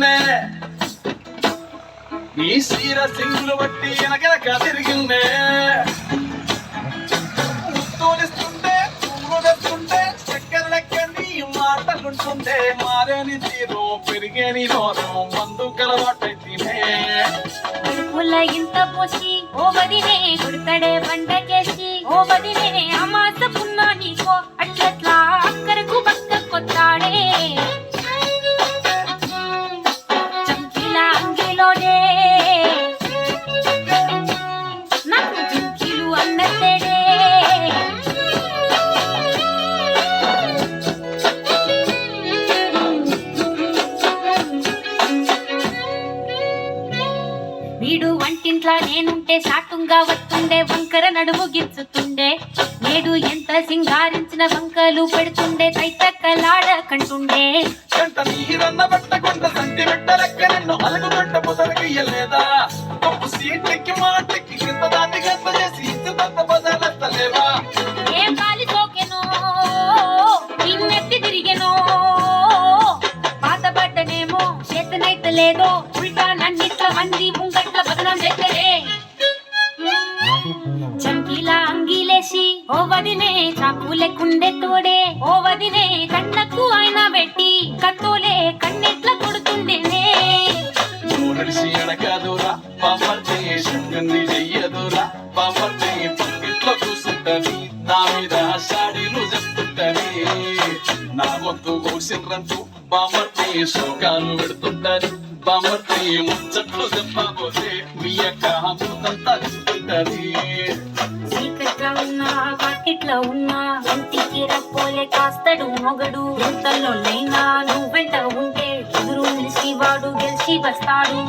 తిరిగిందే నీ సీర సింగులు బట్టి వెనకనక తిరిగిందే ముత్తూలిస్తుంటే పువ్వులు తెస్తుంటే చక్కెర లెక్క నీ మాటలుంటుంటే మారేని తీరు పెరిగేని నోరు మందు కలవాటైతేనే ఇంత పోసి ఓ వదినే కొడతాడే పండకేసి ఓ వదినే అమాస పున్నా నీకో అట్లట్లా అక్కరకు పక్క కొత్తాడే చంకిలా అంగిలోనే నాకు జింకిలు అన్నతేడే వీడు వంటింట్లా నేనుంటే శాటుంగా వస్తుండే వంకర నడుము గిచ్చుతుండే నేడు ఎంత సింగారించిన వంకలు పెడుతుండే తైతక్కలాడ కంటుండే కంట నీరన్న పట్టకుండా సంటి పెట్టలెక్క నిన్ను అలగుగొంట పొదలకియ్యలేదా తప్పు సీట్లకి మాటకి కింద దాన్ని గంత చేసి ఇంత పెద్ద బజార్లెత్తలేవా ఏం కాలి సోకెనో ఇన్నెత్తి తిరిగెనో పాతబడ్డనేమో చేతనైతే లేదో ఉల్టా నన్నిట్ల మంది ముంగట్ల బదనం చేస్తడే చంకీలా అంగిలేసి ఓ వదినే చాకులెక్కుండే తోడే ఓ వదినే కన్నకు ఆయన పెట్టి కత్తోలే కన్నెట్ల కొడుతుండేనే నడిసి అడగదురా పాపర్తే శంగంది చెయ్యదురా పాపర్తే పక్కిట్లో కూసుంటది నా మీద షాడీలు చెప్తుంటది నా గొంతు కోసిండ్రంతు బామర్తే శోకాలు పెడుతుంటది బామర్తే ముచ్చట్లు చెప్పబోతే మీ యొక్క అమృతంతా చూస్తుంటది చీకట్లో ఉన్నా వాకిట్లో ఉన్నా ఇంటికి రప్పోలే కాస్తడు మొగడు ఎంతలో నైనా నువ్వు వెంట ఉంటే ఎదురు నిలిచి వాడు గెలిచి వస్తాడు